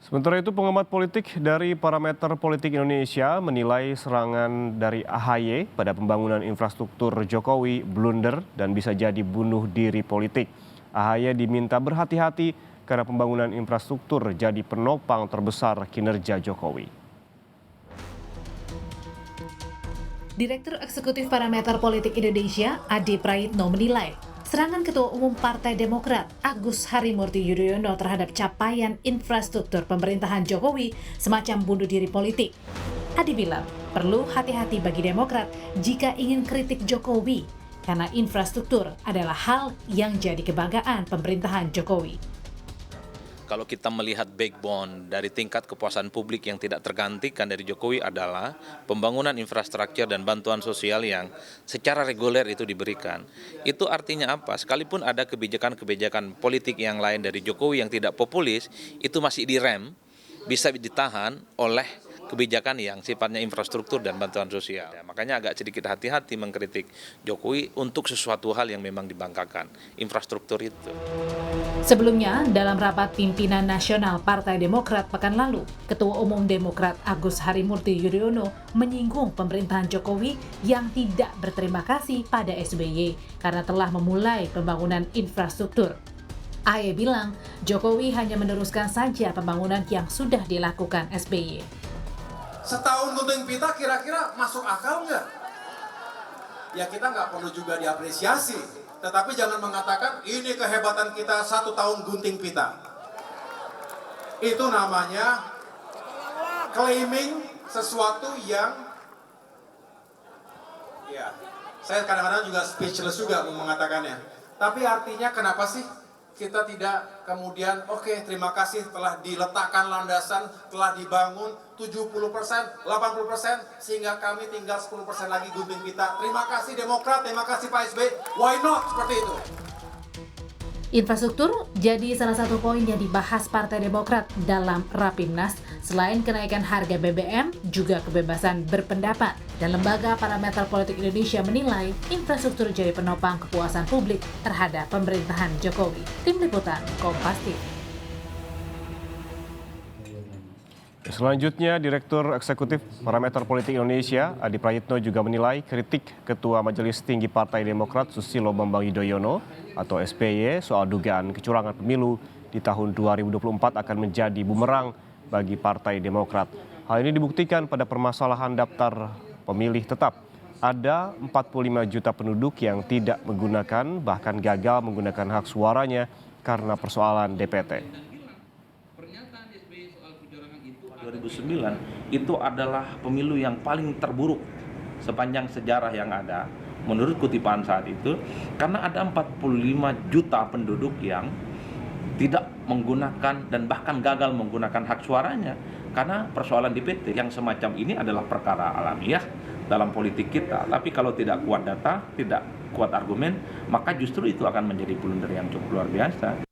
Sementara itu, pengamat politik dari Parameter Politik Indonesia menilai serangan dari AHY pada pembangunan infrastruktur Jokowi blunder dan bisa jadi bunuh diri politik. AHY diminta berhati-hati karena pembangunan infrastruktur jadi penopang terbesar kinerja Jokowi. Direktur Eksekutif Parameter Politik Indonesia, Adi Prayitno menilai, serangan Ketua Umum Partai Demokrat Agus Harimurti Yudhoyono terhadap capaian infrastruktur pemerintahan Jokowi semacam bunuh diri politik. Adi bilang, perlu hati-hati bagi Demokrat jika ingin kritik Jokowi, karena infrastruktur adalah hal yang jadi kebanggaan pemerintahan Jokowi. Kalau kita melihat backbone dari tingkat kepuasan publik yang tidak tergantikan dari Jokowi adalah pembangunan infrastruktur dan bantuan sosial yang secara reguler itu diberikan. Itu artinya apa? Sekalipun ada kebijakan-kebijakan politik yang lain dari Jokowi yang tidak populis, itu masih direm, bisa ditahan oleh kebijakan yang sifatnya infrastruktur dan bantuan sosial. Makanya agak sedikit hati-hati mengkritik Jokowi untuk sesuatu hal yang memang dibanggakan, infrastruktur itu. Sebelumnya, dalam rapat pimpinan nasional Partai Demokrat pekan lalu, Ketua Umum Demokrat Agus Harimurti Yudhoyono menyinggung pemerintahan Jokowi yang tidak berterima kasih pada SBY karena telah memulai pembangunan infrastruktur. AHY bilang, Jokowi hanya meneruskan saja pembangunan yang sudah dilakukan SBY. Setahun gunting pita kira-kira masuk akal nggak? Ya kita nggak perlu juga diapresiasi. Tetapi jangan mengatakan ini kehebatan kita 1 tahun gunting pita. Itu namanya claiming sesuatu yang ya saya kadang-kadang juga speechless juga mengatakannya. Tapi artinya kenapa sih kita tidak kemudian terima kasih telah diletakkan landasan, telah dibangun 70%, 80% sehingga kami tinggal 10% lagi gunting pita. Terima kasih Demokrat, terima kasih Pak SBY. Why not seperti itu? Infrastruktur jadi salah satu poin yang dibahas Partai Demokrat dalam Rapimnas. Selain kenaikan harga BBM, juga kebebasan berpendapat. Dan Lembaga Parameter Politik Indonesia menilai infrastruktur jadi penopang kepuasan publik terhadap pemerintahan Jokowi. Tim Liputan, Kompas TV. Selanjutnya, Direktur Eksekutif Parameter Politik Indonesia, Adi Prayitno juga menilai kritik Ketua Majelis Tinggi Partai Demokrat Susilo Bambang Yudhoyono atau SBY soal dugaan kecurangan pemilu di tahun 2024 akan menjadi bumerang bagi Partai Demokrat. Hal ini dibuktikan pada permasalahan daftar pemilih tetap. Ada 45 juta penduduk yang tidak menggunakan, bahkan gagal menggunakan hak suaranya karena persoalan DPT. 2009 itu adalah pemilu yang paling terburuk sepanjang sejarah yang ada menurut kutipan saat itu, karena ada 45 juta penduduk yang tidak menggunakan dan bahkan gagal menggunakan hak suaranya karena persoalan DPT. Yang semacam ini adalah perkara alamiah dalam politik kita, tapi kalau tidak kuat data, tidak kuat argumen, maka justru itu akan menjadi blunder yang cukup luar biasa.